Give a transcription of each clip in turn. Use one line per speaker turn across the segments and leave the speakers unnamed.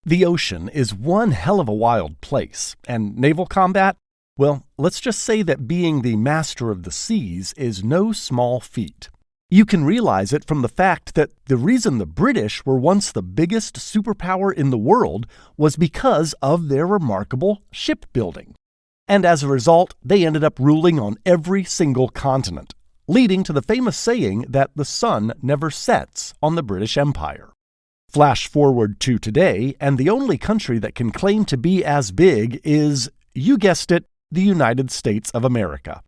The ocean is one hell of a wild place, and naval combat? Well, let's just say that being the master of the seas is no small feat. You can realize it from the fact that the reason the British were once the biggest superpower in the world was because of their remarkable shipbuilding. And as a result, they ended up ruling on every single continent, leading to the famous saying that the sun never sets on the British Empire. Flash forward to today, and the only country that can claim to be as big is, you guessed it, the United States of America.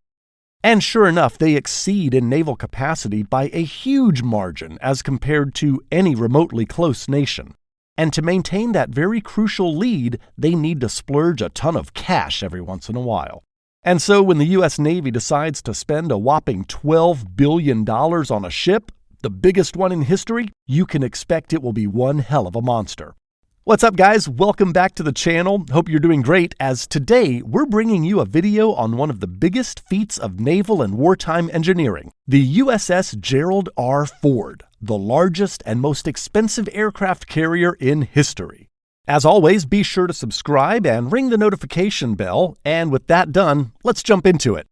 And sure enough, they exceed in naval capacity by a huge margin as compared to any remotely close nation. And to maintain that very crucial lead, they need to splurge a ton of cash every once in a while. And so when the U.S. Navy decides to spend a whopping $12 billion on a ship, the biggest one in history, you can expect it will be one hell of a monster. What's up, guys? Welcome back to the channel. Hope you're doing great, as today we're bringing you a video on one of the biggest feats of naval and wartime engineering, the USS Gerald R. Ford, the largest and most expensive aircraft carrier in history. As always, be sure to subscribe and ring the notification bell, and with that done, let's jump into it.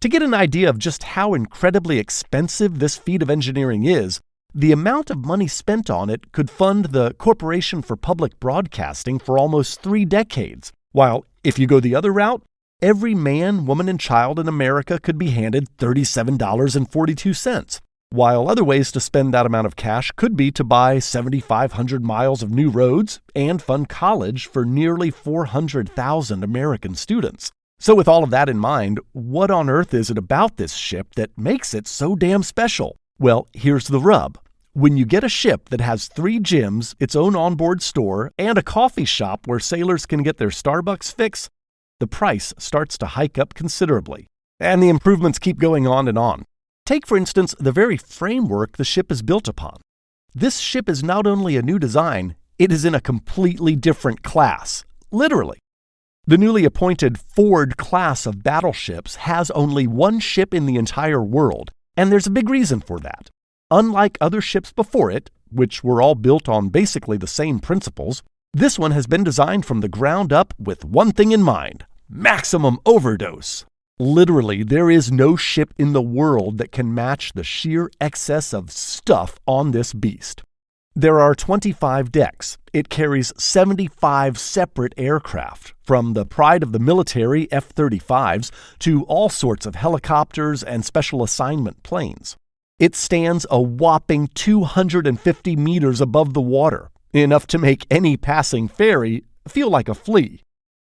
To get an idea of just how incredibly expensive this feat of engineering is, the amount of money spent on it could fund the Corporation for Public Broadcasting for almost 3 decades, while if you go the other route, every man, woman, and child in America could be handed $37.42, while other ways to spend that amount of cash could be to buy 7,500 miles of new roads and fund college for nearly 400,000 American students. So with all of that in mind, what on earth is it about this ship that makes it so damn special? Well, here's the rub. When you get a ship that has 3 gyms, its own onboard store, and a coffee shop where sailors can get their Starbucks fix, the price starts to hike up considerably. And the improvements keep going on and on. Take, for instance, the very framework the ship is built upon. This ship is not only a new design, it is in a completely different class. Literally. The newly appointed Ford class of battleships has only one ship in the entire world, and there's a big reason for that. Unlike other ships before it, which were all built on basically the same principles, this one has been designed from the ground up with one thing in mind: maximum overdose. Literally, there is no ship in the world that can match the sheer excess of stuff on this beast. There are 25 decks. It carries 75 separate aircraft, from the pride of the military F-35s to all sorts of helicopters and special assignment planes. It stands a whopping 250 meters above the water, enough to make any passing ferry feel like a flea.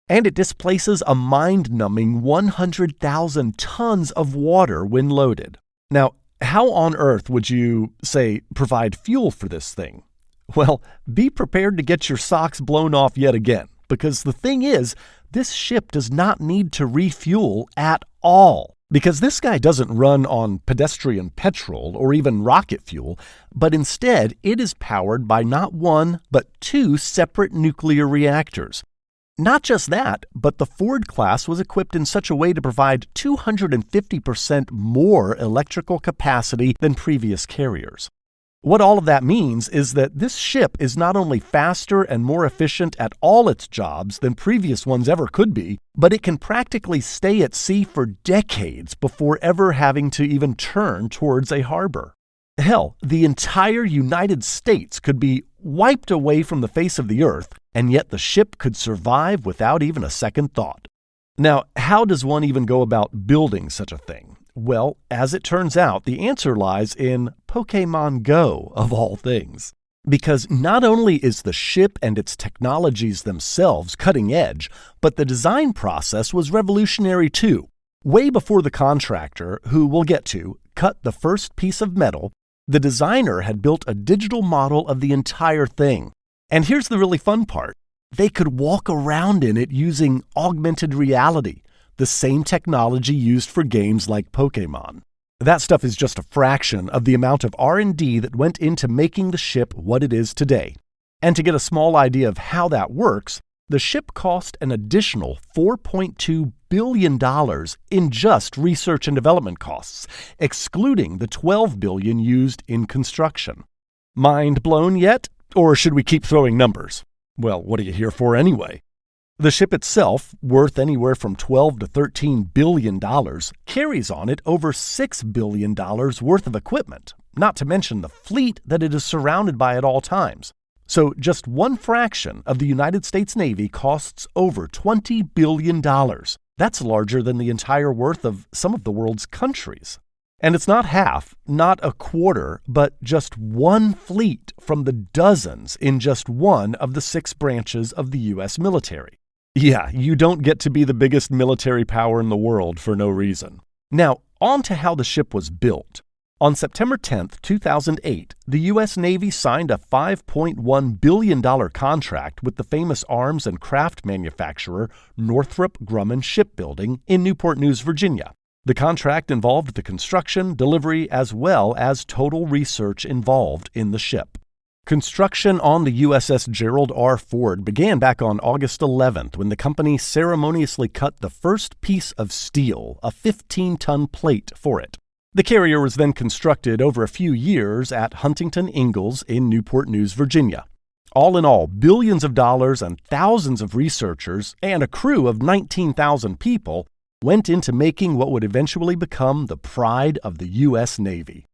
And it displaces a mind-numbing 100,000 tons of water when loaded. Now, how on earth would you, say, provide fuel for this thing? Well, be prepared to get your socks blown off yet again, because the thing is, this ship does not need to refuel at all. Because this guy doesn't run on pedestrian petrol or even rocket fuel, but instead it is powered by not one, but 2 separate nuclear reactors. Not just that, but the Ford class was equipped in such a way to provide 250% more electrical capacity than previous carriers. What all of that means is that this ship is not only faster and more efficient at all its jobs than previous ones ever could be, but it can practically stay at sea for decades before ever having to even turn towards a harbor. Hell, the entire United States could be wiped away from the face of the earth, and yet the ship could survive without even a second thought. Now, how does one even go about building such a thing? Well, as it turns out, the answer lies in Pokemon Go, of all things. Because not only is the ship and its technologies themselves cutting edge, but the design process was revolutionary too. Way before the contractor, who we'll get to, cut the first piece of metal, the designer had built a digital model of the entire thing. And here's the really fun part. They could walk around in it using augmented reality, the same technology used for games like Pokemon. That stuff is just a fraction of the amount of R&D that went into making the ship what it is today. And to get a small idea of how that works, the ship cost an additional $4.2 billion in just research and development costs, excluding the $12 billion used in construction. Mind blown yet? Or should we keep throwing numbers? Well, what are you here for anyway? The ship itself, worth anywhere from $12 to $13 billion, carries on it over $6 billion worth of equipment, not to mention the fleet that it is surrounded by at all times. So just one fraction of the United States Navy costs over $20 billion. That's larger than the entire worth of some of the world's countries. And it's not half, not a quarter, but just one fleet from the dozens in just one of the 6 branches of the U.S. military. Yeah, you don't get to be the biggest military power in the world for no reason. Now, on to how the ship was built. On September 10, 2008, the U.S. Navy signed a $5.1 billion contract with the famous arms and craft manufacturer Northrop Grumman Shipbuilding in Newport News, Virginia. The contract involved the construction, delivery, as well as total research involved in the ship. Construction on the USS Gerald R. Ford began back on August 11th when the company ceremoniously cut the first piece of steel, a 15-ton plate, for it. The carrier was then constructed over a few years at Huntington Ingalls in Newport News, Virginia. All in all, billions of dollars and thousands of researchers and a crew of 19,000 people went into making what would eventually become the pride of the U.S. Navy.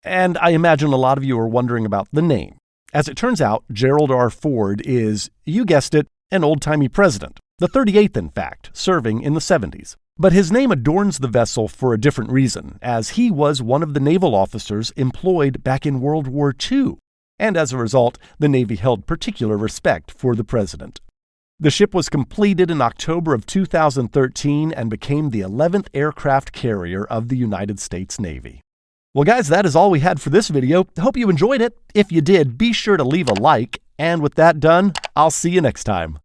And I imagine a lot of you are wondering about the name. As it turns out, Gerald R. Ford is, you guessed it, an old-timey president, the 38th in fact, serving in the 70s. But his name adorns the vessel for a different reason, as he was one of the naval officers employed back in World War II, and as a result, the Navy held particular respect for the president. The ship was completed in October of 2013 and became the 11th aircraft carrier of the United States Navy. Well, guys, that is all we had for this video. Hope you enjoyed it. If you did, be sure to leave a like. And with that done, I'll see you next time.